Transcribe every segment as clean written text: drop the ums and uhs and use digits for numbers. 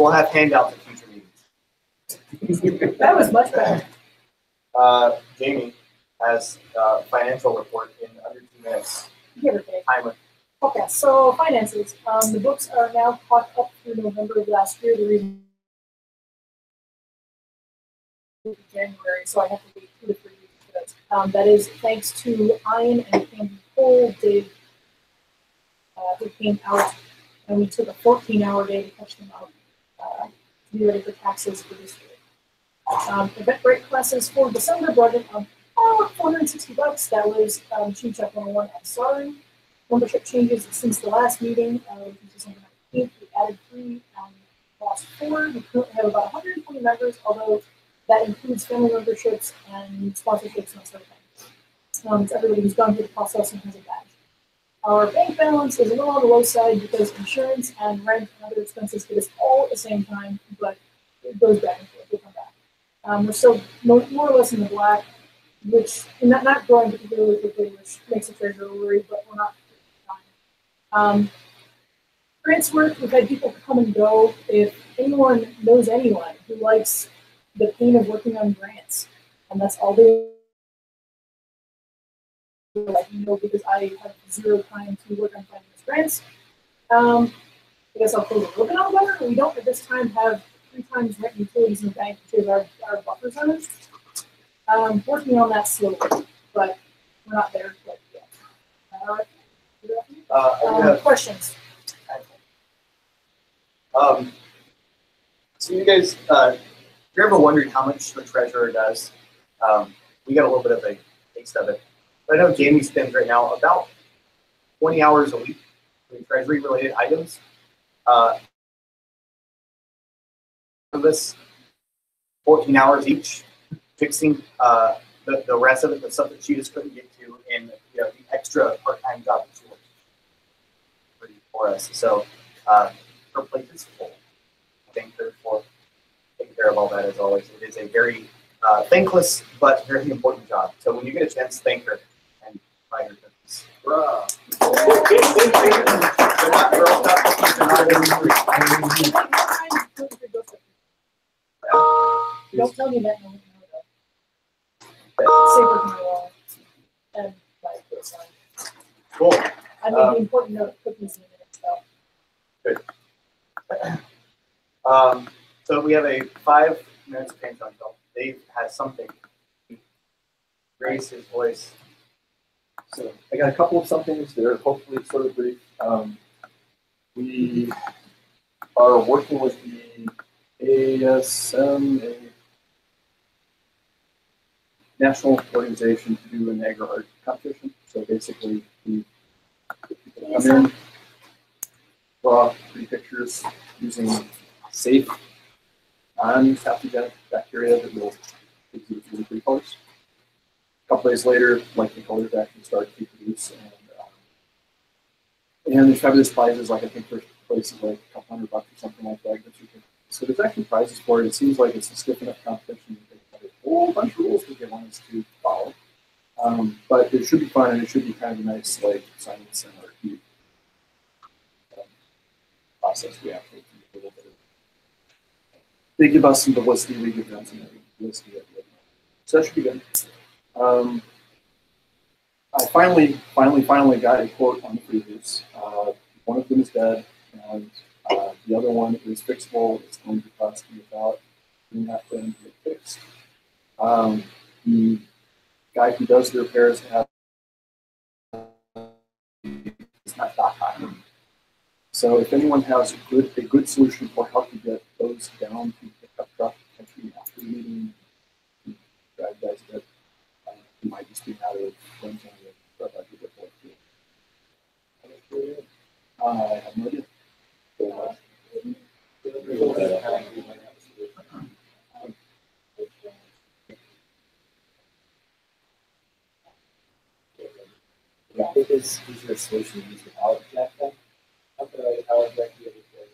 we'll have handouts at future meetings. That was much better. Jamie has a financial report in under 2 minutes. Give or take. Timer. Okay, so finances. The books are now caught up through November of last year. The reason January, so I have to wait 2 to 3 weeks for this. That is thanks to Ian and Candy Cole. Who came out, and we took a 14-hour day to catch them out to be ready for taxes for this year. Event break classes for December budget of about $460. That was Cheat Check 101 and Sorry. Membership changes since the last meeting, which was December 19th. We added 3 and lost 4. We currently have about 120 members, although that includes family memberships and sponsorships and sort of things. It's everybody who's gone through the process and has a badge. Our bank balance is a little on the low side because insurance and rent and other expenses hit us all at the same time, but it goes back and forth. We'll come back. We're still more or less in the black, which not growing particularly quickly, which makes the treasurer worried, but we're not. Grants work. We've had people come and go. If anyone knows anyone who likes the pain of working on grants, and that's all they because I have 0 time to work on finding these grants. I guess I'll close a little bit on better. We don't at this time have 3 times rent utilities in the bank, which is our buffer zone. Working on that slowly, but we're not there quite yet. Questions? So you guys, if you're ever wondering how much the treasurer does, we got a little bit of a taste of it. I know Jamie spends right now about 20 hours a week doing treasury-related items. This 14 hours each, fixing the rest of it, the stuff that she just couldn't get to, in the extra part-time job that she works for us. So her plate is full. Thank her for taking care of all that as always. It is a very thankless but very important job. So when you get a chance, thank her. They're not Girl Scout cookies, they're not even free. Don't tell me that. Safer from my wall. And my first line. Cool. I made the important note of cookies in a minute, so. Good. So we have a 5 minutes of paint on film. Dave has something. Raise his voice. So I got a couple of somethings that are hopefully sort of brief. We are working with the ASM, a national organization, to do an agri art competition. So basically, we come in, draw pretty pictures using safe, non-pathogenic bacteria that will exhibit really pretty colors. A couple days later, like the colors actually start to produce, and there's fabulous prizes. Like I think first place is like a couple $100 or something like that. So there's actually prizes for it. It seems like it's a stiff enough competition that they have a whole bunch of rules that they want us to follow. But it should be fun, and it should be kind of a nice like science and art process. We actually do a little bit of. They give us some publicity. We give them some publicity. So that should be good. I finally got a quote on the previews. One of them is dead, and the other one is fixable. It's going to cost me about $3.5 grand to get fixed. The guy who does the repairs is not that high. So if anyone has a good solution for how to get those down to pickup truck, potentially after the meeting, drive guys a bit. You might just be out of runs on the stuff I did before. I have no idea. I think is your solution to use the power jack then? Something like a power jack the other day.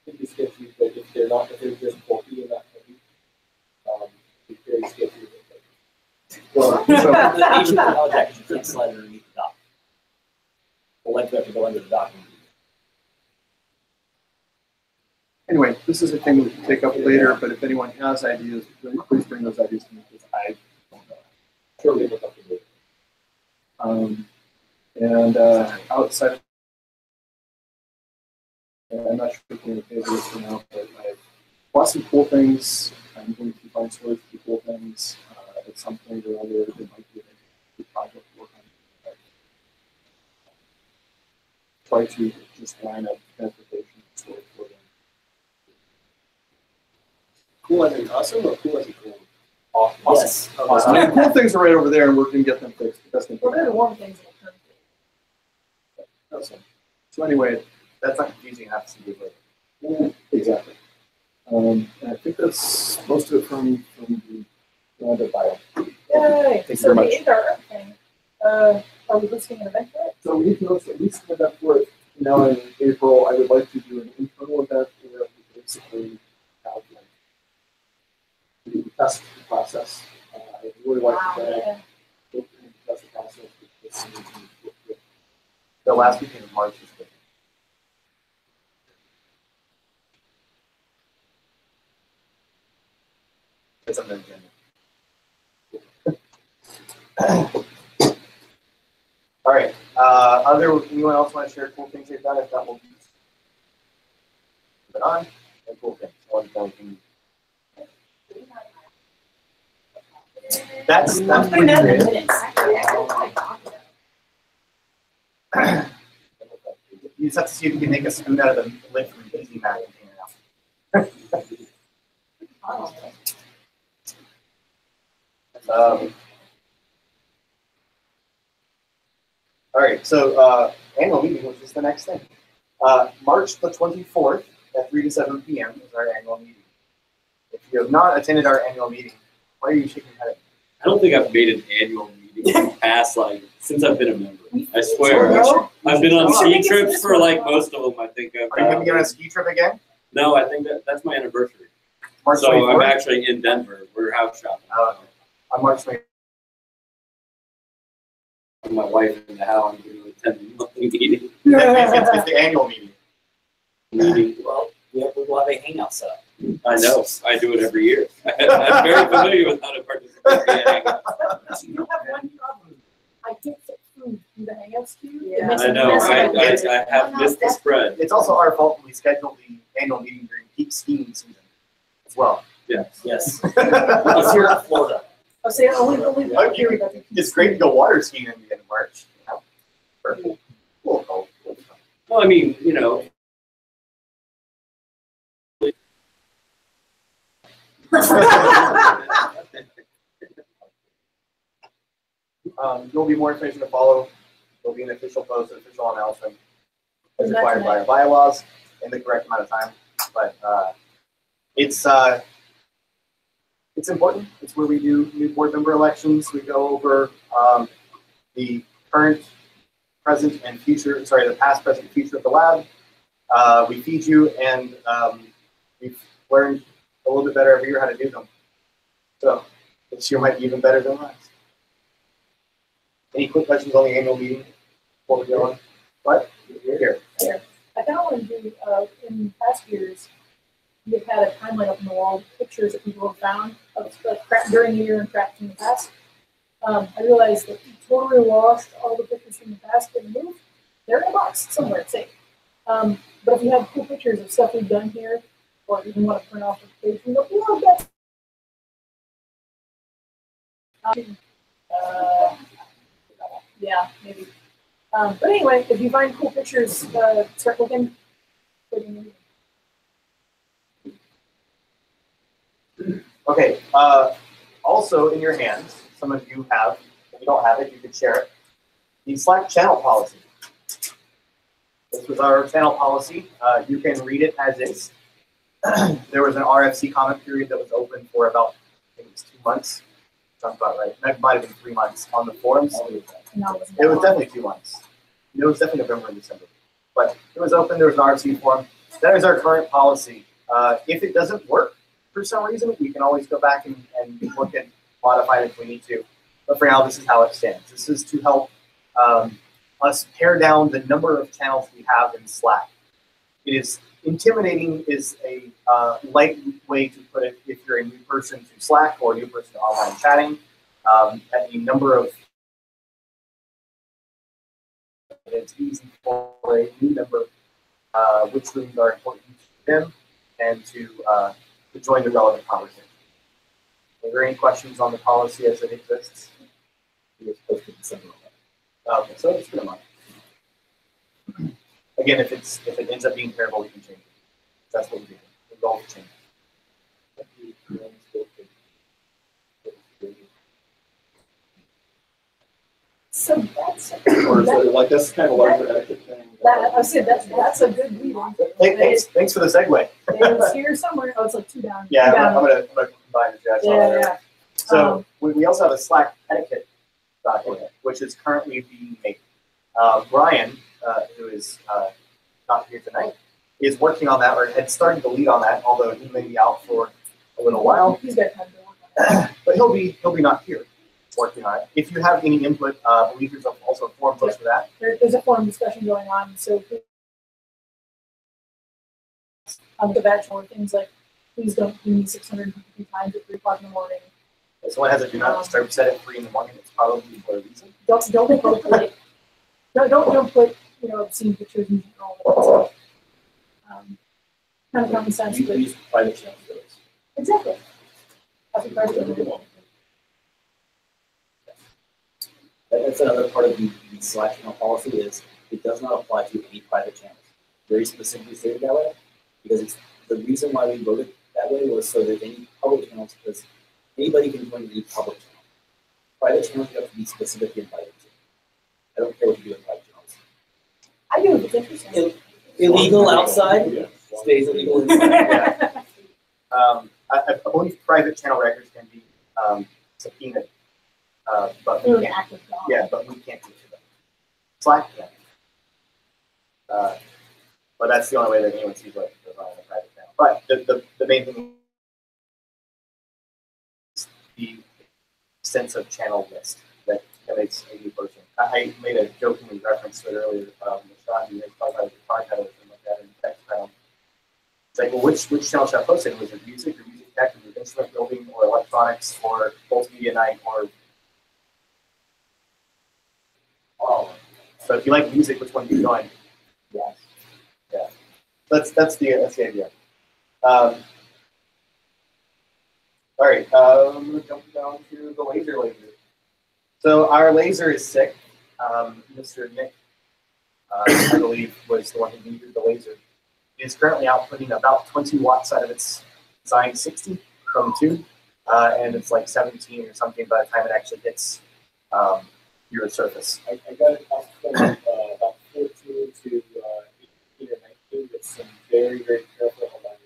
It could be sketchy, but if they're just bulky and not heavy, it's very sketchy. Well, so the nature of the power jack is you can't slide it underneath the dock. The length have to go under the dock. Anyway, this is a thing we can take up later, but if anyone has ideas, please bring those ideas to me because I don't know. Sure, we look up to it. And outside of, I'm not sure if we're going to pay this for now, but I've bought some cool things. I'm going to find storage for cool things at some point or other. There might be a project to work on. Try to just line up transportation and storage for them. Cool as in awesome or cool as in cool? Awesome. Yes. Awesome. I mean, cool things are right over there, and we're going to get them fixed. That's the We're gonna warm things in the current. Awesome. So anyway, That's not confusing enough to do with. exactly. And I think that's most of it from the bio. Yay! you So very the much. ADAR thing, are we listing an event for it? So we can also at least have that for it now in April. I would like to do an internal event where we basically have like the test the process. I really like Wow, that. yeah. Test the process. With The last weekend of March is good. It's on the agenda. All right. Anyone else want to share cool things they've done? If not, we'll move it on. And cool things. That's I'm pretty putting that in the great. minutes. You just have to see if you can make a spoon out of the lid from an easy mac container now. All right, so annual meeting, which is the next thing. March the 24th at 3 to 7 p.m. is our annual meeting. If you have not attended our annual meeting, why are you shaking your head? I don't think I've made an annual meeting in the past, like, since I've been a member. I So, swear. no? I've been on We should ski make it trips this for one. like most of them, I think. Are you going to be on a ski trip again? No, I think that's my anniversary. March So I'm 24th? actually in Denver. We're house shopping. On March 24th. With my wife and how I'm going to attend the monthly meeting. It's the annual meeting. Well, we'll have a hangout set up. I know. I do it every year. I'm very familiar with how to participate in hangouts. You have one problem. I can't fit food through the hangouts queue. It Yeah. makes I it know. mess I up. have missed the spread. It's also our fault when we scheduled the annual meeting during peak skiing season as well. Yes. Yes. It's here in Florida. I'll say only Yeah. It's great to go water skiing in the end of March. Perfect. Cool, cool. Well, I mean, you know, There'll be more information to follow. There'll be an official post, an official announcement as required by our bylaws in the correct amount of time. But it's important. It's where we do new board member elections. We go over the current, present, and future. Sorry, the past, present, and future of the lab. We feed you, and we've learned a little bit better every year how to do them. So this year might be even better than last. Any quick questions on the annual meeting before we go on? What? You're here. I found in past years, we've had a timeline up on the wall, pictures that people have found of crap during the year and crap from the past. I realized that we totally lost all the pictures from the past and moved. They're in a box somewhere, it's safe. But if you have cool pictures of stuff we've done here, or even want to print off a page, you go, oh, that's yeah, maybe. But anyway, if you find cool pictures, start looking. Okay. Also in your hands, some of you have. If you don't have it, you can share it. The Slack channel policy. This was our channel policy. You can read it as is. There was an RFC comment period that was open for about, I think it was 2 months. Sounds about right. That might have been 3 months on the forums. No, It was definitely 2 months. It was definitely November and December. But it was open. There was an RFC forum. That is our current policy. If it doesn't work for some reason, we can always go back and look and modify it if we need to. But for now, this is how it stands. This is to help us pare down the number of channels we have in Slack. It is intimidating is a light way to put it if you're a new person to Slack or a new person to online chatting. At the number of it's easy for a new member which rooms are important to them and to join the relevant conversation. Are there any questions on the policy as it exists? It's posted December 11th. Okay, so it's been a month. Again, if it ends up being terrible, we can change it. That's what we do. We're going to change it. So that's Or is it like that's kind of a larger etiquette thing? I said that's a good lead on. Thanks for the segue. It's here somewhere. Oh, it's like 2 down. Yeah, 2 I'm down. gonna combine the chat. Yeah. So we also have a Slack etiquette document, which is currently being made. Brian, who is not here tonight, is working on that, or had started to lead on that, although he may be out for a little while. He's got time to work on it. But he'll be not here working on it. If you have any input, I believe there's also a forum post for that. There's a forum discussion going on, so the bachelor things like please don't ping me 650 times at 3 o'clock in the morning. If someone has a do not disturb set at 3 in the morning, it's probably for a reason. Don't put like don't put obscene pictures and all that. Kind of common sense, You but use private channels for those. exactly. That's what private channels. That's another part of the Slack channel policy is it does not apply to any private channels. Very specifically stated that way, because it's the reason why we wrote it that way was so that any public channels, because anybody can join any public channel. Private channels you have to be specifically invited to. I don't care what you do in private channels. I do. It's interesting. Illegal outside stays illegal inside. I believe private channel records can be subpoenaed, but we can't. Active dog. Yeah, but we can't get to them. Slack can. But that's the only way that anyone sees what goes on in a private channel. But the main thing is the extensive channel list that makes a new person. I made a joking reference to it earlier. Sean, you talked about the car title or something like that in the text panel. It's like, well, which channel should I post it? Was it music or music tech or instrument building or electronics or multimedia night or so if you like music, which one do you join? Yes. Yeah. That's the idea. All right, I'm gonna jump down to the laser. So our laser is sick. Mr. Nick, I believe, was the one who needed the laser. It is currently outputting about 20 watts out of its design 60 from 2, and it's like 17 or something by the time it actually hits your surface. I got it up from about 14 to 18 or 19 with some very, very careful alignment.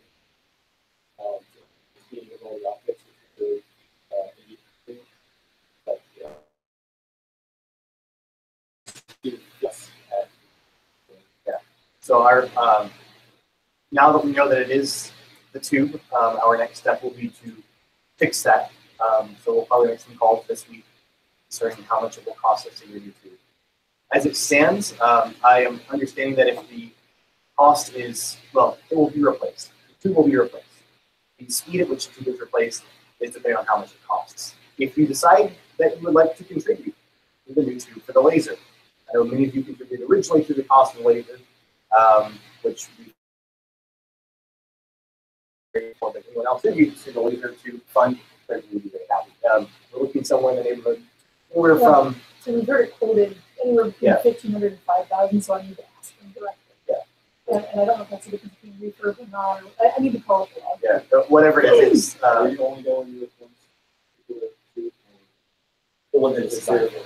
Being able to optics with the but yes. Yeah. So our now that we know that it is the tube, our next step will be to fix that. So we'll probably make some calls this week concerning how much it will cost us to get a new tube. As it stands, I am understanding that if the cost is, well, it will be replaced. The tube will be replaced. The speed at which the tube is replaced is depending on how much it costs. If you decide that you would like to contribute to the new tube for the laser, I know many of you contributed originally to the cost of the laser, which we but anyone else did use the laser to fund, we'd be very happy. We're looking somewhere in the neighborhood, anywhere from. So we've heard it quoted anywhere between 1,500 and 5,000. So I need to ask them directly. Yeah. And I don't know if that's the difference between refurb and not. I need to call it. Yeah, whatever it is. Are you only going with one? The one that's designed for,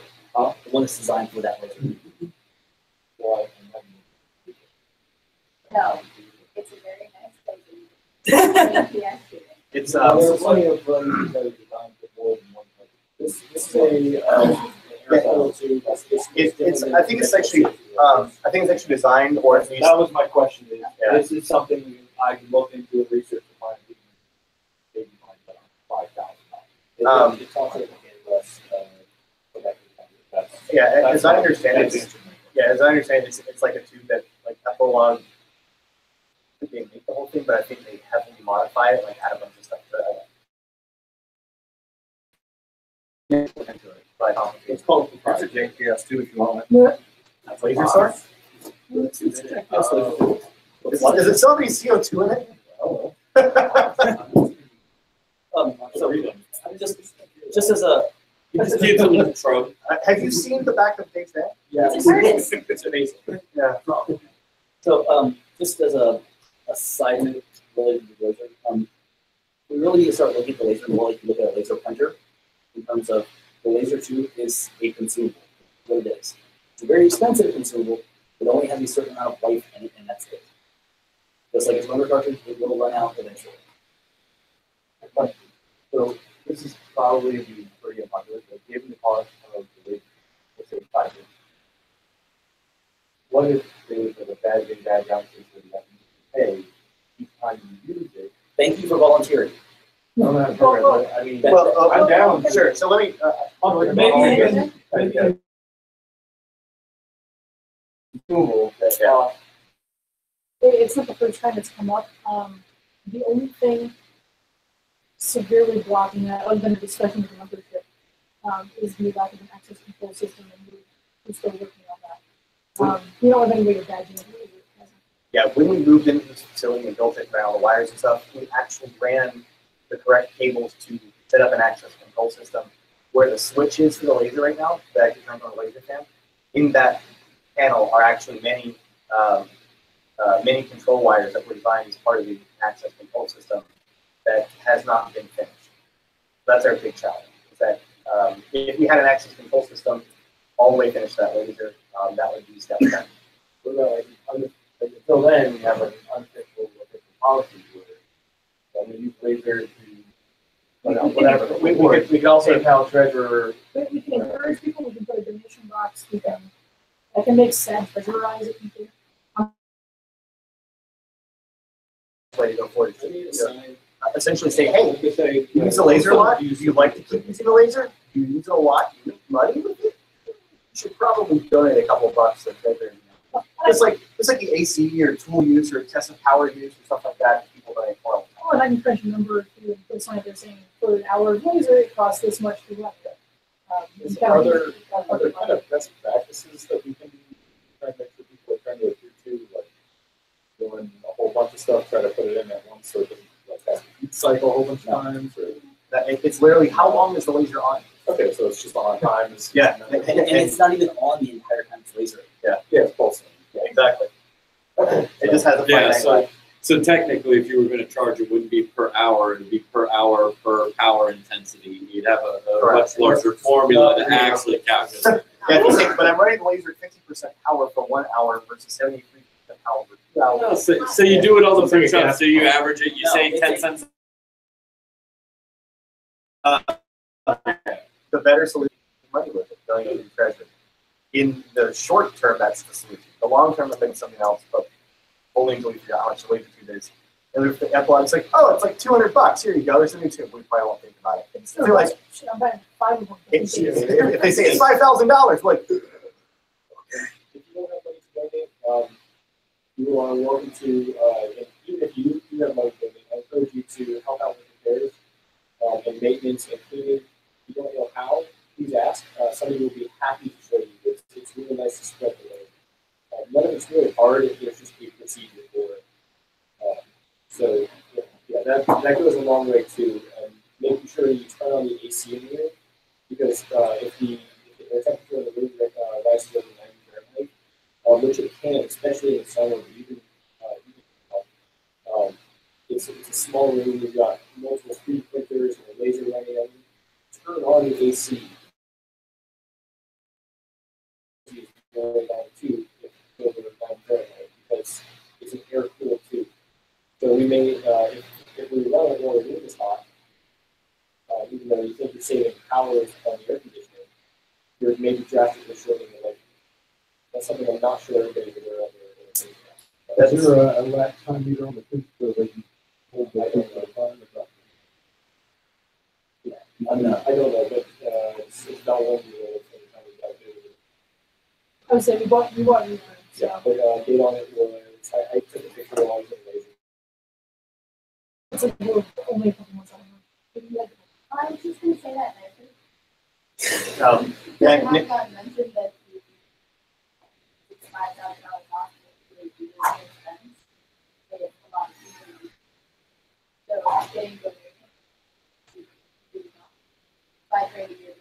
the one that's designed for that laser. No, it's a very nice place. Yes. It's There are plenty of lasers that are designed for more than one laser. This is a it's I think it's actually designed, or at least That was my question. Is, Yeah. This is something I can look into and research to find maybe $5,000. It's also less. yeah. As I understand it, that's it's like a tube that like FOLOG being thing, but I think they heavily modify it, like add a bunch of stuff to it. But It's called the Project JPS too, if you want. that's laser source. It's Is it still having CO2 in it? Oh, So I'm just as a Just give them the trope. Have you seen the back of Dave's head? yeah. It's artist. It's amazing. Yeah. So, just as a side note related to the laser, we really need to start looking at the laser more like you look at a laser printer in terms of the laser tube is a consumable. What it is. It's a very expensive consumable, but only has a certain amount of life in it, and that's it. Just like a toner cartridge, it will run out eventually. So this is probably the pretty unpopular, but given the cost of the laser, let's say 5 years, what if there was a bad in, bad out case where you have to pay each time you use it? Thank you for volunteering. No, no, no, but I mean, Well, I'm down. Sure. So let me. Maybe Consumable that Yeah. It's not the first time it's come up. The only thing severely blocking that, other than a discussion with the membership, is the lack of an access control system, and we're still working on that. We don't have any way to badge it. Yeah, when we moved into this facility and built it, ran all the wires and stuff, we actually ran the correct cables to set up an access control system. Where the switch is for the laser right now, that actually turns on the laser fan, in that panel are actually many control wires that we find as part of the access control system that has not been finished. That's our big challenge. Is that if we had an access control system all the way finished that laser, that would be step one. What about like until then, we have like an unfixable policy where when we use laser to whatever. We could also PayPal treasurer. We can encourage people, we can put a donation box, I can make sad treasurize it. way to go forward. Essentially say, hey, you use a laser a lot. Do you like to keep using a laser? Do you use it a lot? Do you make money with it? You should probably donate a couple bucks to treasure. It's like the AC or tool use or excessive power use or stuff like that. People donate for. Oh, and I can crunch a number to put something there saying for an hour of laser, it costs this much to run it. Are there kind of best practices that we can try to make sure people are trying to adhere to, like doing a whole bunch of stuff, try to put it in at once so it doesn't like have to heat cycle a whole bunch of times? Or It's literally how long is the laser on? okay, so it's just on time. Yeah. And it's not even on the entire time it's laser. Yeah, it's pulsing. Yeah, exactly. It just has a Yeah, finite life. so technically, if you were going to charge, it wouldn't be per hour. It'd be per hour per power intensity. You'd have a much larger formula to actually calculate. Yeah, but I'm running the laser at 50% power for 1 hour versus 73% power for 2 hours. No, so you do it all the first time. So you average it. You No, say it's 10 a- cents. The better solution is money with it, going into treasure. In the short term, that's the solution. The long term, I think it's something else, but only until we figure out how much the laser tube is. And if the Apple, it's like, oh, it's like $200. Here you go. There's a new tube. We probably won't think about it. It's still like, Shit, I'm buying 5 of them. if they say it's $5,000, like, If you don't have money to donate, you are welcome to, even if you do have money to donate, I encourage you to help out with repairs and maintenance and cleaning. If you don't know how, please ask. Somebody will be happy to show you. It's really nice to spread the load. None of it's really hard if there's just a procedure for it. So, yeah, that goes a long way too. Making sure you turn on the AC in here, because if the temperature in the room rises over 90 Fahrenheit, which it can, especially in summer, it's a small room. You've got multiple 3D printers and a laser running on you. Turn on the AC. Going down to over 90 Fahrenheit because it's an air cooled tube. So we may, if we run it while the room is hot, even though you think you're saving power on the air conditioning, you're maybe drastically shorting the light. That's something I'm not sure everybody's aware of. Is there a lap time meter on the tube so they can hold the tube for the time? I don't know, but it's not one year old. I would say we bought new ones. Yeah, but date on it was, I took a picture while I was in laser. It's like we're only a couple months out. I was just gonna say that, and I think Yeah, it had gotten mentioned that it's $5,000 cost to do this expense, but it's a lot easier. So getting good. $5,000 a year.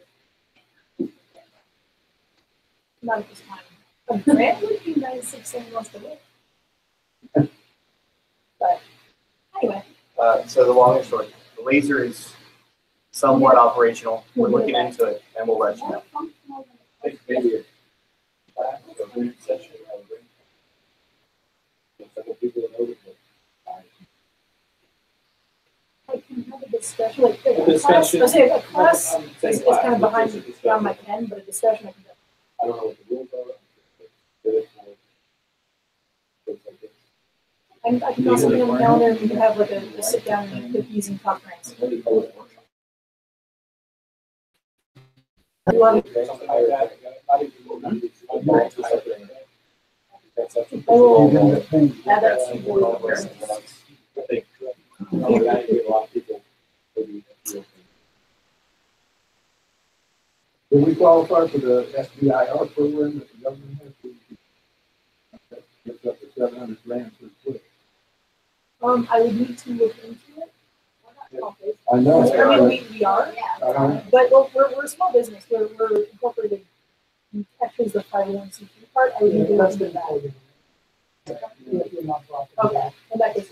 Not at this time. A grant would be nice if someone wants to live. But anyway, so the long and short, the laser is somewhat operational. We're looking into it, and we'll let you know. I think maybe a brief session, several people that know it. I can have a discussion, like a class, discussion. I say a class I'm saying is kind of class, behind just a discussion. on my pen, but a discussion I can do. I don't know what the rules are. I can also put on the calendar and we can have like a sit down and cookies and talk rants. I love it. I will add that to the list. Do we qualify for the SBIR program that the government has? Gets up to 700 grand per foot. I would need to look into it. We're not office. I know. I mean, we are, Uh-huh. but well, we're a small business. We're incorporated. Actually, is the 501c3 part. I would need to look into that. Okay, in that case,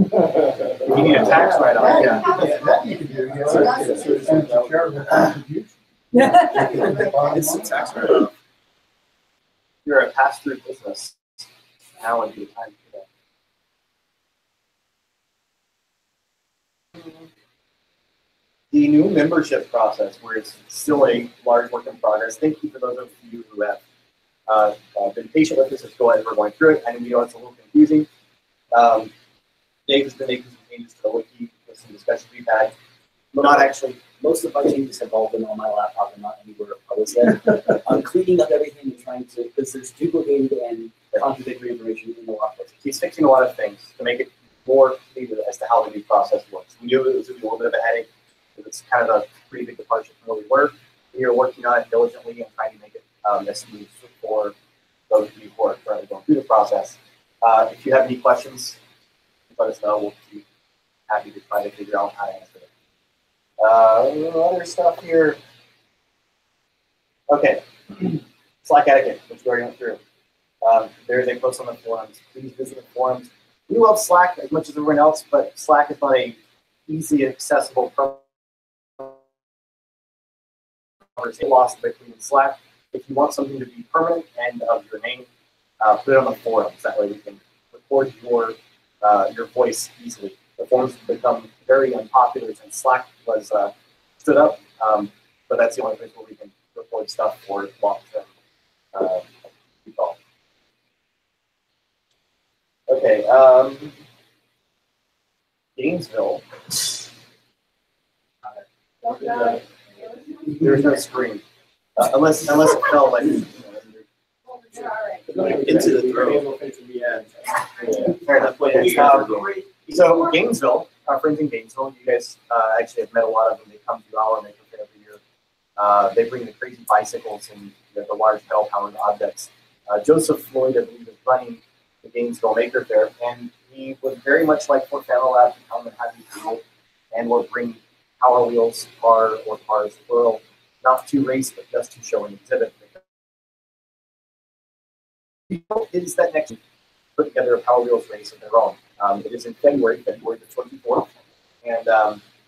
If you need a tax write-off, yeah. That you can do, yeah. Charitable contribution. It's a tax write-off. You're a pass-through business. Now would be the time for that. The new membership process, where it's still a large work in progress. Thank you for those of you who have been patient with us as we're going through it. I know it's a little confusing. Dave has been making some changes to the wiki with some discussions we've had. Not actually. Most of my changes have all been on my laptop and not anywhere published yet. I'm cleaning up everything and trying to, because there's duplicated and contradictory information in the workplace. He's fixing a lot of things to make it more clear as to how the new process works. We knew it was going to be a little bit of a headache, because it's kind of a pretty big departure from where we were. We are working on it diligently and trying to make it as smooth for those of you who are currently going through the process. If you have any questions, let us know. We'll be happy to try to figure out how to answer it. Other stuff here. Okay. Slack etiquette, which we already went through. There's a post on the forums. Please visit the forums. We love Slack as much as everyone else, but Slack is not a easily accessible conversation lost between Slack. If you want something to be permanent and of your name, put it on the forums. That way we can record your voice easily. The forums have become very unpopular since Slack was stood up, but that's the only place where we can record stuff for long-term people. Okay, Gainesville. There's no screen, unless it fell like into the throat. Yeah, fair enough. So Gainesville, our friends in Gainesville, you guys actually have met a lot of them. They come to our Maker Fair every year. They bring the crazy bicycles and the large pedal-powered objects. Joseph Floyd, I believe, is running the Gainesville Maker Fair, and he would very much like for FamiLAB to come and have these people and will bring Power Wheels car or cars plural, not to race, but just to show an exhibit. Is that next week put together a Power Wheels race of their own? It is in February the 24th, and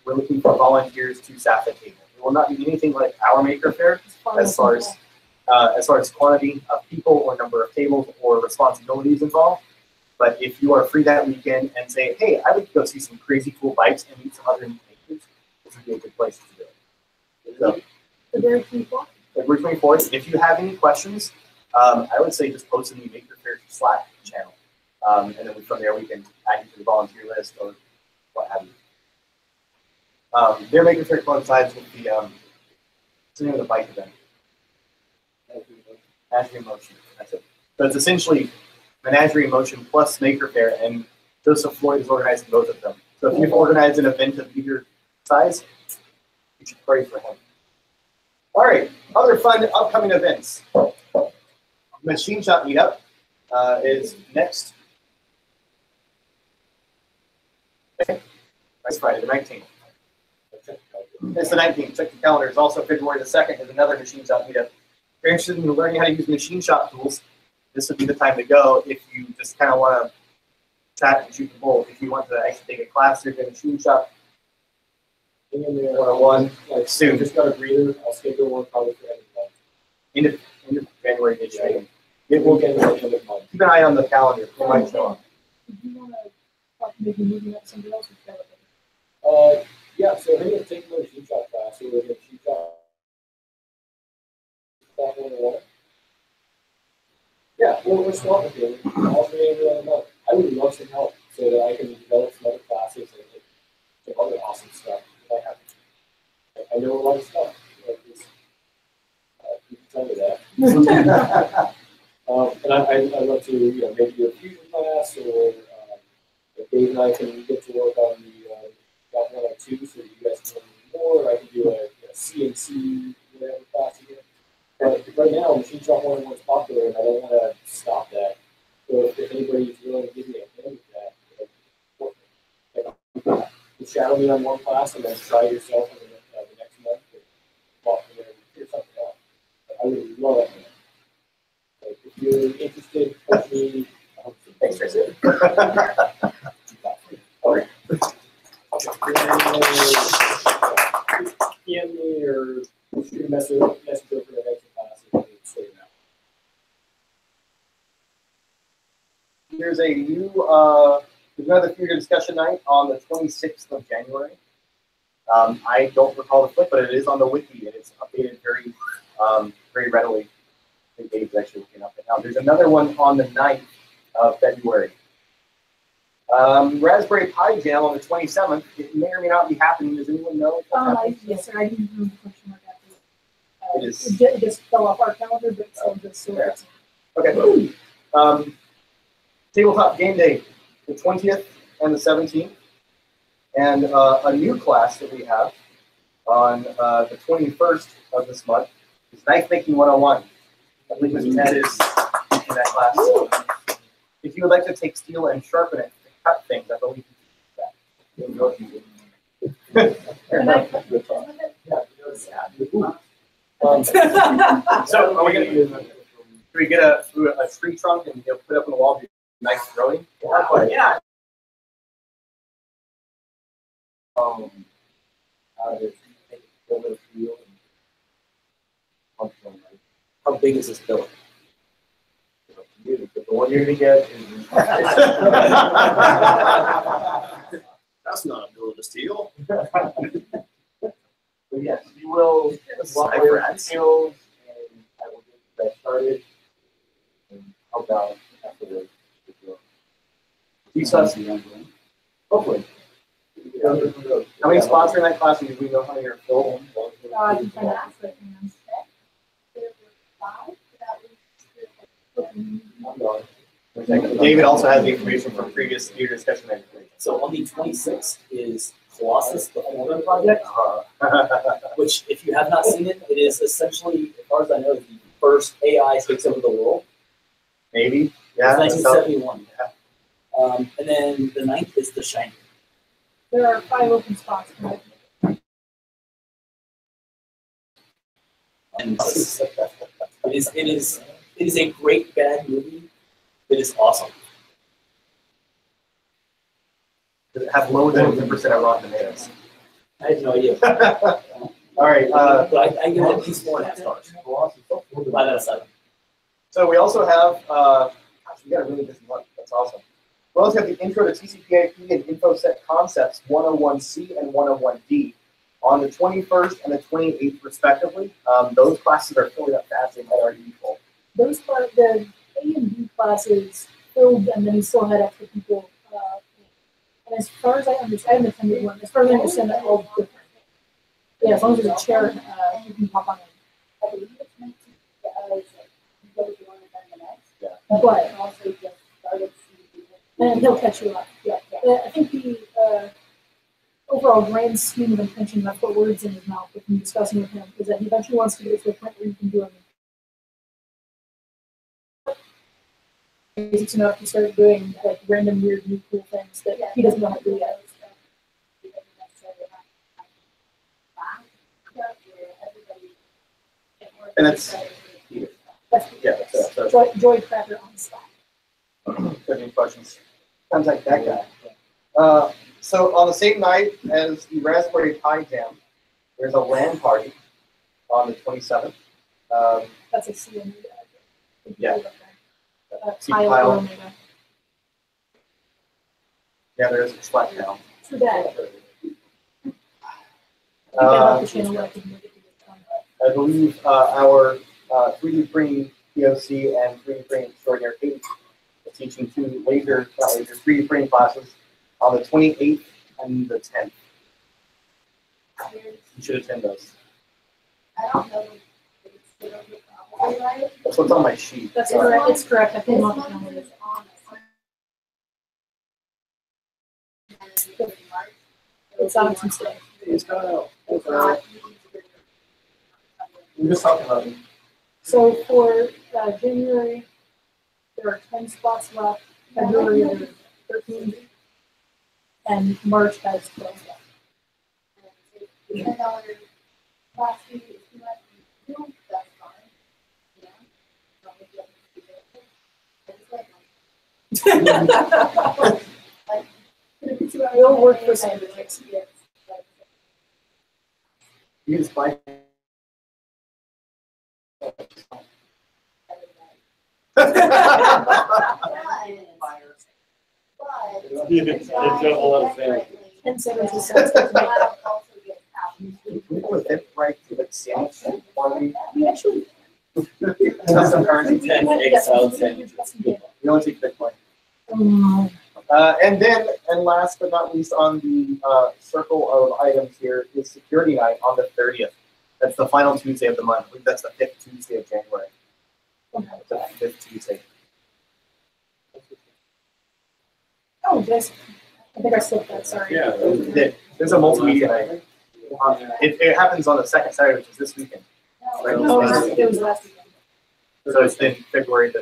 we're looking for volunteers to staff the table. It will not be anything like our Maker Fair as far as quantity of people or number of tables or responsibilities involved. But if you are free that weekend and say, hey, I would go see some crazy cool bikes and meet some other makers, this would be a good place to do it. So, February 24th. February 24th. If you have any questions, I would say just post in the Maker Fair Slack channel. And then from there we can add you to the volunteer list or what have you. Their Maker Fair coincides with the what's the name of the bike event? Menagerie in Motion. That's it. So it's essentially Menagerie in Motion plus Maker Faire, and Joseph Floyd is organizing both of them. So if you've organized an event of either size, you should pray for him. All right, other fun upcoming events. Machine Shop Meetup is next. That's Friday, the 19th. It's the 19th. Check the calendar. It's also February the 2nd is another Machine Shop Meetup. If you're interested in learning how to use machine shop tools, this would be the time to go if you just kind of want to chat and shoot the bull. If you want to actually take a class through the machine shop, And then there, 101, like soon. Just got a breather. I'll schedule one probably for end of month. End of January this year. It will get like end of month. Keep an eye on the calendar. It might show up. Do you want to maybe moving up somebody else? Yeah, so I'm going to take my machine shop class. So we're going to machine shop 101. Yeah, we're swapping here. I would love some help so that I can develop some other classes and some other awesome stuff. I know a lot of stuff. You can tell me that. And I'd love to, maybe do a fusion class, or if Dave and I can get to work on the 102, so that you guys can learn more. Or I can do a CNC whatever class again. But right now, Machine Shop 101 is popular, and I don't want to stop that. So if anybody's willing to give me a hand with that, you shadow me on one class and then try yourself in the next month and walk from there and figure something out. I would love that. Like, if you're interested, push me. Thanks, Tracy. PM me or shoot a message over the next class and sort it out. There's a new, there's another future discussion night on the 26th of January. I don't recall the clip, but it is on the wiki and it's updated very readily. I think Dave's actually looking up right now. There's another one on the 9th of February. Raspberry Pi Jam on the 27th. It may or may not be happening. Does anyone know? Yes, sir. I didn't know the question mark after. It is. It just fell off our calendar, but it's on the source. Okay. Tabletop Game Day, the 20th and the 17th. And a new class that we have on the 21st of this month is Knife Making 101. I believe Mr. Ted is teaching that class. If you would like to take steel and sharpen it to cut things, I believe you can do that. So are we going to do we get a tree trunk and put it up on the wall and do nice throwing? Yeah. How big is this pillow? The one you're going to get is... That's not a bill of steel. But yes, you will walk away with skills, and I will get you guys started and help out after the hopefully. How many spots are in that class? Do we know how many are filled? You can ask, but David also has the information from previous theater discussion. So on the 26th is Colossus, the Horror Project, which, if you have not seen it, it is essentially, as far as I know, the first AI takes over the world. Maybe. Yeah. It's 1971. And then the 9th is The Shining. there are 5 open spots. And it is a great bad movie. It is awesome. Does it have lower than 10% at Rotten Tomatoes? I have no idea. All right. But I give it at least 4.5 stars. 5 out of 7. So we also have, gosh, we got a really busy month. That's awesome. We also have the Intro to TCP/IP and InfoSec Concepts 101C and 101D on the 21st and the 28th, respectively. Those classes are filling up fast. They might already be full. Those the A and B classes filled, and then we still had extra people. And as far as I understand, I haven't attended one. As far as I understand, they're all different. Yeah, as long as there's a chair, you can hop on in. I believe it's meant to But also just started seeing. and he'll catch you up. Yeah, I think the overall grand scheme of intention, not put words in his mouth, but from discussing with him, is that he eventually wants to get it to a point where you can do it enough to start doing like random weird new cool things that he doesn't know how to do yet. And it's Joy Cracker on Slack. Any questions? Contact that guy. So on the same night as the Raspberry Pi Jam, there's a LAN party on the 27th. That's a CMU. Yeah. Kyle Omega. Yeah, there's a Slack now. True that. I believe our 3D printing POC and 3D printing extraordinary Kate is teaching 3D printing classes on the 28th and the 10th. You should attend those. I don't know. Right? That's what's on my sheet. That's correct. It's correct. I This came up one with is it. on It's on Tuesday. It's kind of, It's not. we're just talking about it. So for January, there are 10 spots left. February, there are 13. And March has 12 left. $10 class fee is too much. That's fine. You know? Don't make it I just like We'll work for sandwiches. Yes. You can spy. You can juggle up there. 10 sandwiches sounds good to me. People with it right to the sandwich party. We actually. Custom currency. 10 egg salad sandwiches. We only take Bitcoin. And last but not least on the circle of items here is security night on the 30th. That's the final Tuesday of the month. I believe that's the 5th Tuesday of January. It's the 5th Tuesday. Oh, this. I think I slipped that. Sorry. Yeah. There's a multimedia night. It happens on the second Saturday, which is this weekend. Right? No, it was last weekend. So it's in February.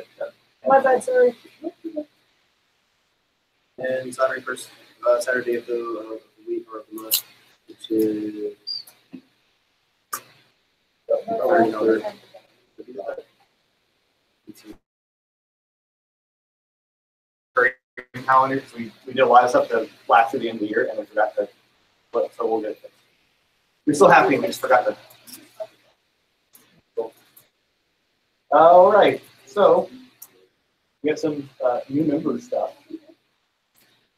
My bad. Sorry. And Saturday first Saturday of the week or of the month, which is calendars. We did a lot of stuff to last through the end of the year, and we forgot to. So we'll get it. We're still happening. We just forgot to. Cool. All right. So we have some new member stuff.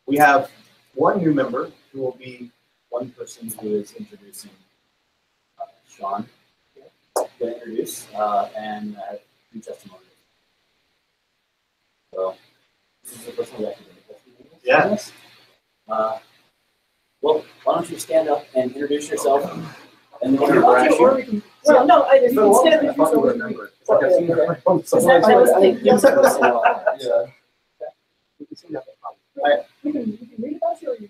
We have one new member who will be one person who is introducing Sean to introduce, and I have two testimonials. So this is the person who actually did the testimonials. Yes. Well, why don't you stand up and introduce yourself? And then Or we can. Well, no, either you can stand up and I introduce remember. It's like I've seen it on Because somewhere. that was the thing. Yeah. You can see that. You can read about you or you can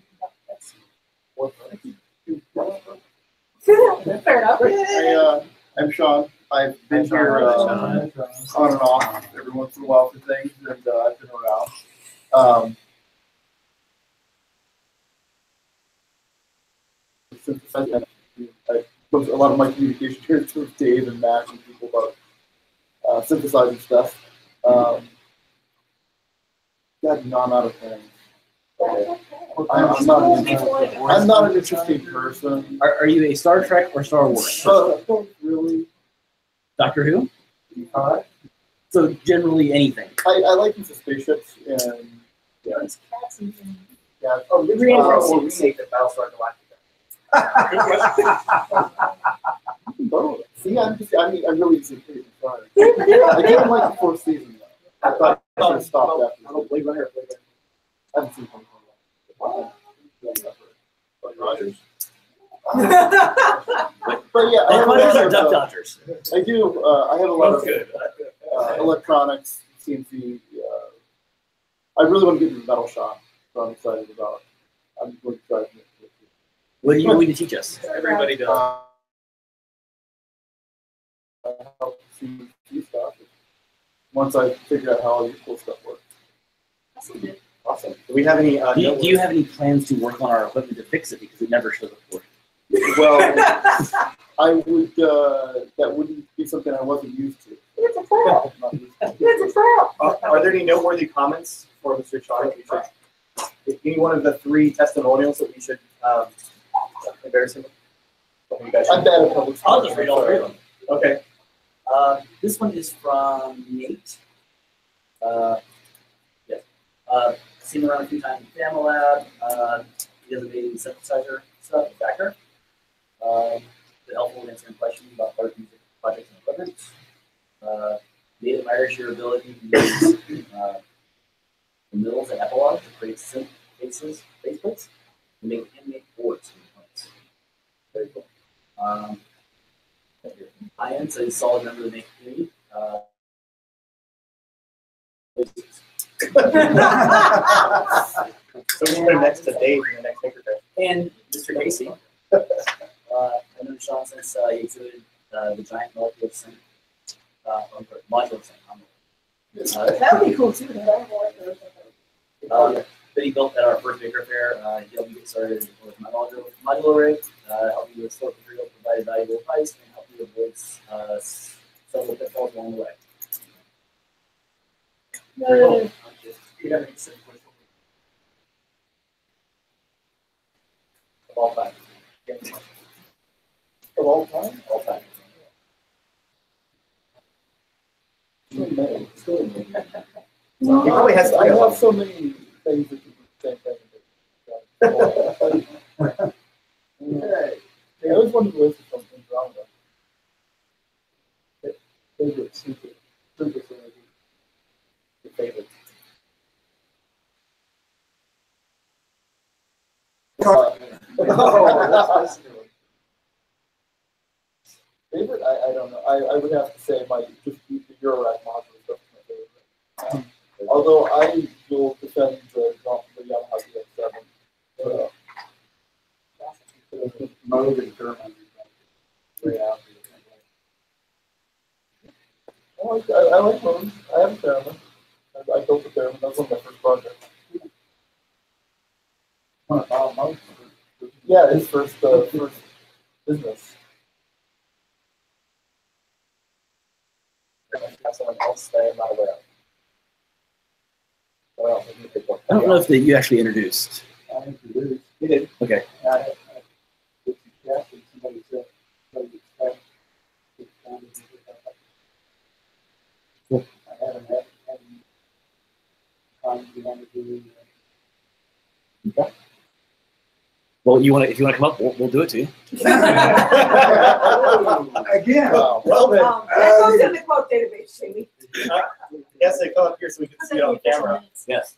Fair enough. I'm Sean. I've been here on and off every once in a while for things, and I've been around. Since I put a lot of my communication here with Dave and Max and people about synthesizing stuff. Yeah, no, I'm out of things. I'm not an interesting person. Are you a Star Trek or Star Wars? Really? Doctor Who? Uh, So generally anything. I like these spaceships and yeah. It's cats and Yeah. Oh, Reinforced or suits. remake the Battlestar Galactica. See, I'm really just sorry. I didn't like the fourth season though. I thought I should have stopped after. I don't believe in here. I haven't seen one. Rogers. But yeah, I have a lot Hunters or of, Duck Dodgers? I do. I have a lot of Good. electronics, CNC I really want to get into the metal shop, so I'm excited about. I'm really excited. What are you going to teach us? Everybody does. How to see stuff. Once I figure out how all these cool stuff works. Awesome. Do we have any? Do you have any plans to work on our equipment to fix it because it never shows up for it? Well, I would. That wouldn't be something I wasn't used to. It's a trap. It's a trap. Are there any noteworthy comments for Mr. Shaw? Any one of the 3 testimonials that we should embarrass him? I'm bad at public speaking. I'll just read all 3 of them. Okay. This one is from Nate. Seen him around a few times in FamiLAB. He has a baby synthesizer stuff, factor. Been helpful in answering questions about projects and equipment. Nate admires your ability to use the mills and epilogue to create synth faceplates and make handmade boards and components. Very cool. Ian says he's a solid member of the Make community. So we'll put him next to Dave in the next maker fair. And Mr. Casey. I know Sean since he exhibited the giant molecular synth, modular synth. That would be cool too. That he built at our first maker fair. He helped me get started with my modular rig, helped me with stored material, provided valuable advice, and helped me avoid several pitfalls along the way. No. Of all time. Of all time? All time. He probably has I have so many things that you can say. I always wanted to listen to something wrong with it. Favorite secret. Your favorite. Favorite? I don't know. I would have to say my just the Eurorack module is my favorite. Although I will defend the Yamaha DX7. Mode and German. I like modes. I have a Theremin. I built a Theremin. That was one of my first projects. Yeah, his first business. Someone else that I'm not aware of. Well, I don't know if you actually introduced. I introduced. You did. Okay. I somebody said, I haven't had time to do. Well, if you want to come up, we'll do it to you. Again. Well then. That goes in the quote database, Jamie. Yes, they come up here so we can see it on camera. Yes.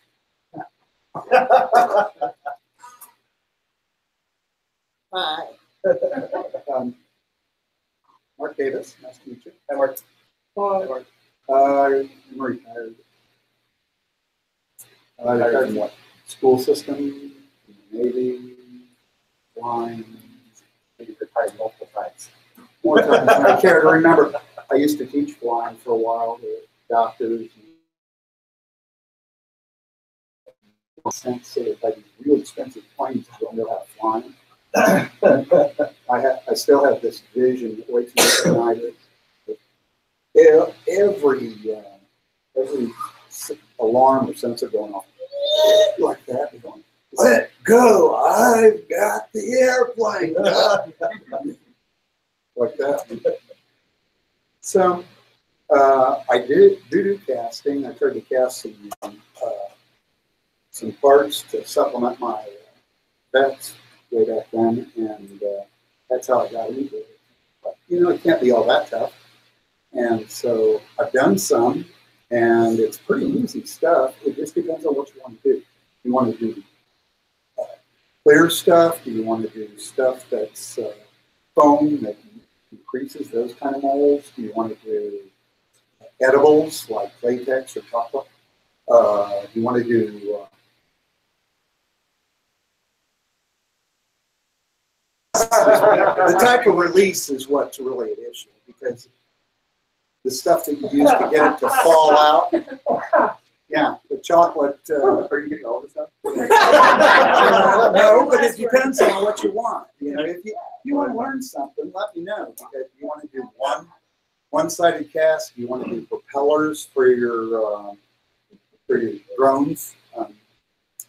Hi. Mark Davis, nice to meet you. And we're I'm retired. Retired from what? School system, Navy, flying. you've retired multiple times. More times than I care to remember. I used to teach flying for a while to doctors. Sense of like real expensive planes that don't know how to fly. I still have this vision that wakes me up at night. Every alarm or sensor going off like that, going, let go! I've got the airplane. Like that. So I do casting. I tried to cast some parts to supplement my vets way back then, and that's how I got into it. But, it can't be all that tough. And so I've done some, and it's pretty easy stuff. It just depends on what you want to do. You want to do clear stuff? Do you want to do stuff that's foam that increases those kind of molds? Do you want to do edibles like latex or chocolate? You want to do the type of release is what's really an issue, because the stuff that you use to get it to fall out. Yeah, the chocolate. Are you getting all this stuff? No, but it depends on what you want. You know, if you want to learn something, let me know. Because you want to do one-sided cast. You want to do propellers for your drones.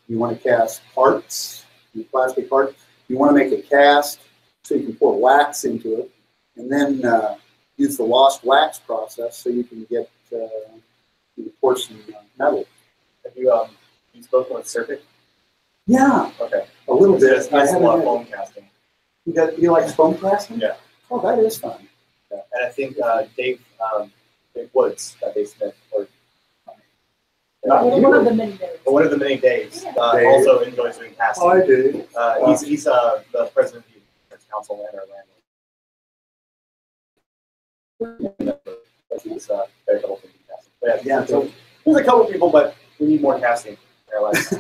You want to cast parts, plastic parts. You want to make a cast so you can pour wax into it, and then use the lost wax process so you can get you can pour some metal. Have you spoken with Circuit? Yeah, Okay. a little bit. It's a lot of foam casting. You like foam casting? Yeah. Oh, that is fun. Yeah. And I think Dave Woods, Dave Smith, or One of the many days. one of the many Daves, Yeah. Dave. also enjoys doing casting. I do. He's the president of the Insurance Council and our landlord. But he's very helpful in casting. But Yeah. So there's a couple people, but we need more casting in our lives.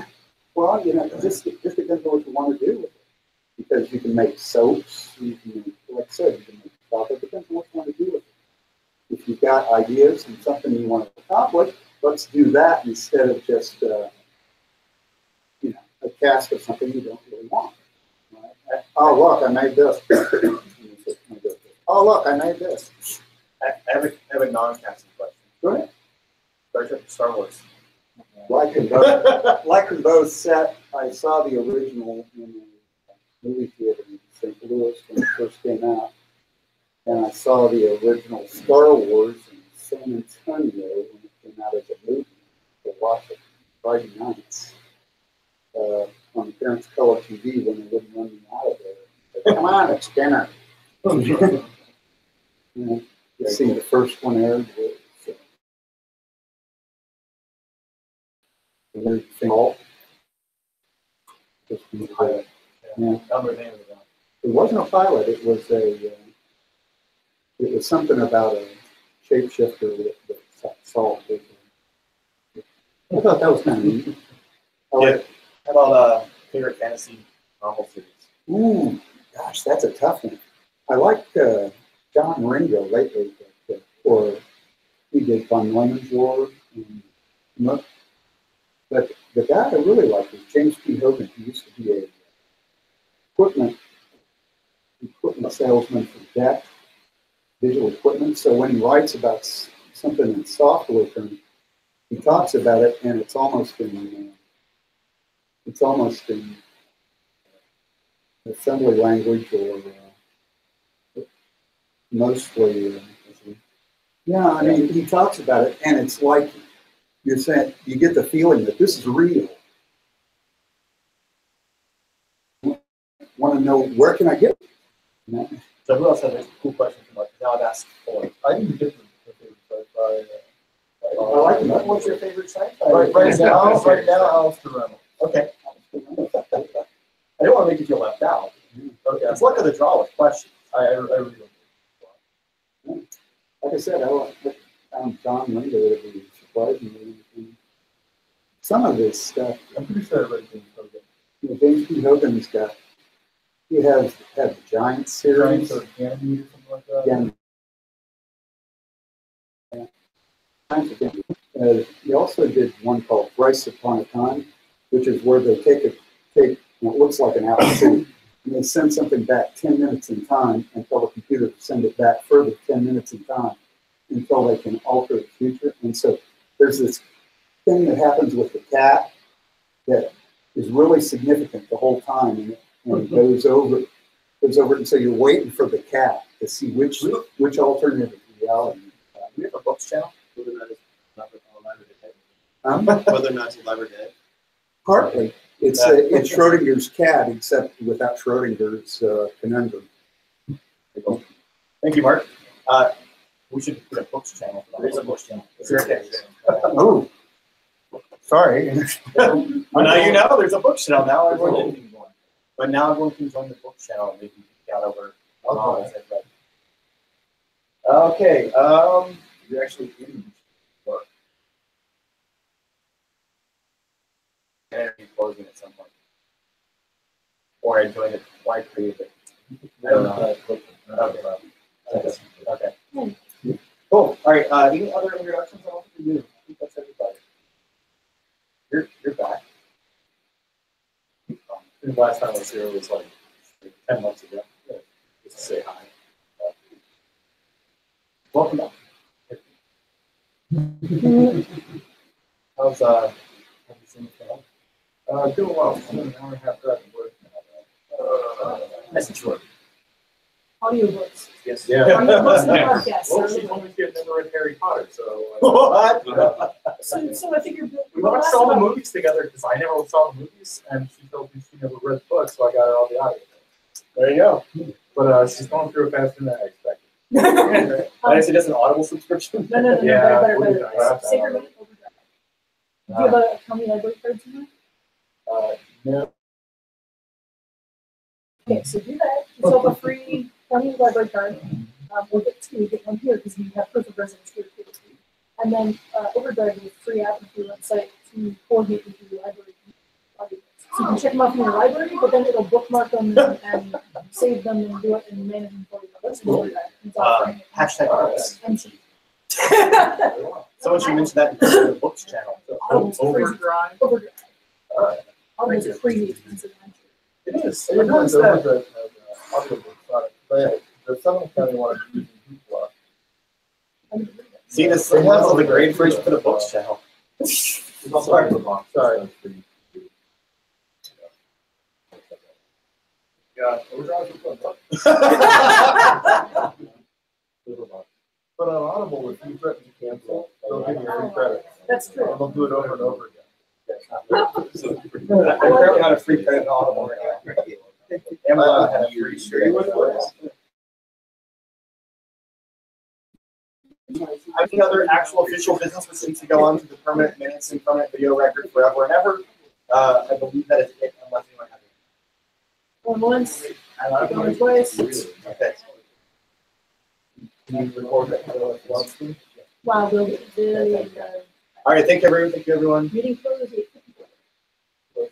Well, you know, it just depends on what you want to do with it. Because you can make soaps, you can make, like I said, you can make chocolate. It depends on what you want to do with it. If you've got ideas and something you want to accomplish, let's do that instead of just, a cast of something you don't really want. Right? Oh, look, I made this. Oh, look, I made this. I have a non-casting question. Go ahead. Star Wars. Like them both set, I saw the original in a movie theater in St. Louis when it first came out. And I saw the original Star Wars in San Antonio when it came out as a movie to watch it Friday nights on the parents' color TV when they wouldn't run me out of there. But, come on, it's dinner. You see the first one aired. Very faint. Just be pilot. Yeah. It wasn't a pilot. It was something about a shapeshifter that solved it. I thought that was kind of neat. How about favorite fantasy novel series? Ooh, gosh, that's a tough one. I like John Ringo lately, or he did Von Neumann's War. But the guy I really like is James P. Hogan. He used to be a equipment salesman for DEC, digital equipment. So when he writes about something in software terms, he talks about it, and it's almost in assembly language or mostly. Yeah, I mean, he talks about it, and it's like you're saying, you get the feeling that this is real. Want to know where can I get it? You know? So who else has a cool question? Now I've asked four. I didn't get the favorite sci-fi. I like them. What's your favorite sci-fi? Right now, Alistair Reynolds. Okay. I don't want to make you feel left out. Okay. It's luck of the draw with questions. I really don't. Like I said, I found John Ringo to be surprising. Some of this stuff. I'm pretty sure I read James Hogan. James P. Hogan's got. He has had the Giant series. Or Ganymede or something like that. Yeah. He also did one called Thrice Upon a Time, which is where they take it looks like an Apple II, and they send something back 10 minutes in time and tell the computer to send it back further 10 minutes in time until they can alter the future. And so there's this thing that happens with the cat that is really significant the whole time, and it goes over, and so you're waiting for the cat to see which alternative reality. We have a books channel. Whether or not it's alive or dead. Um, Whether or not it's alive or dead. Partly, it's Schrodinger's cat, except without Schrodinger's conundrum. Thank you, Mark. We should put a books channel. There's a books channel. Is there a Oh, sorry. Well, now you know there's a books channel. Now everyone can join. But now everyone can join the books channel and they can pick out over. Okay. You're actually in work. and it'll be closing at some point. Or I joined it, why create it? I don't know. Okay. Okay. Cool. All right. Any other introductions I want to do? I think that's everybody. You're back. And last time I was here was like 10 months ago. Just to say hi. Welcome back. How's everything going? Doing well. I'm an hour and a half drive to work now. Nice and short. Audiobooks. Yes. Audiobooks and podcasts. Well, she told me she had never read Harry Potter, so. What? So I figured. We watched all the movies together because I never saw the movies, and she told me she never read the book, so I got her all the audio. There you go. But she's going through it faster than I expected. I guess it does an Audible subscription. No. Yeah, Better. Sacred Minute Overdrive. Do you have a County Library card somewhere? No. Okay, so do that. It's all a free County Library card. We'll get two. Get one here because we have proof of residence here too. And then Overdrive is a free app on your website to coordinate with your library. So you can check them out from your library, but then it'll bookmark them and save them and do it and manage them for you. That's cool. Hashtag arts. MC. Someone should mention that in the books channel. Overdrive? Overdrive. Alright. Almost a crazy expensive venture. It is. I didn't realize that was an audiobook product. But the Seminole County one is using Hoopla. See, this is also the great phrase for the books channel. Sorry. Sorry. Yeah, Overdrive is fun. But on Audible, if you threaten to cancel, they'll give you free credit. That's true. And they'll do it over and over again. I currently got a free credit on Audible right now. Amazon had a free stream. Any other actual official business which needs to go on to the permanent minutes and permanent video record forever and ever? I believe that is it, unless anyone has Going once, going twice. Okay. Can you record that? Wow, we'll get All right, thank you, everyone. meeting closed at 8:54.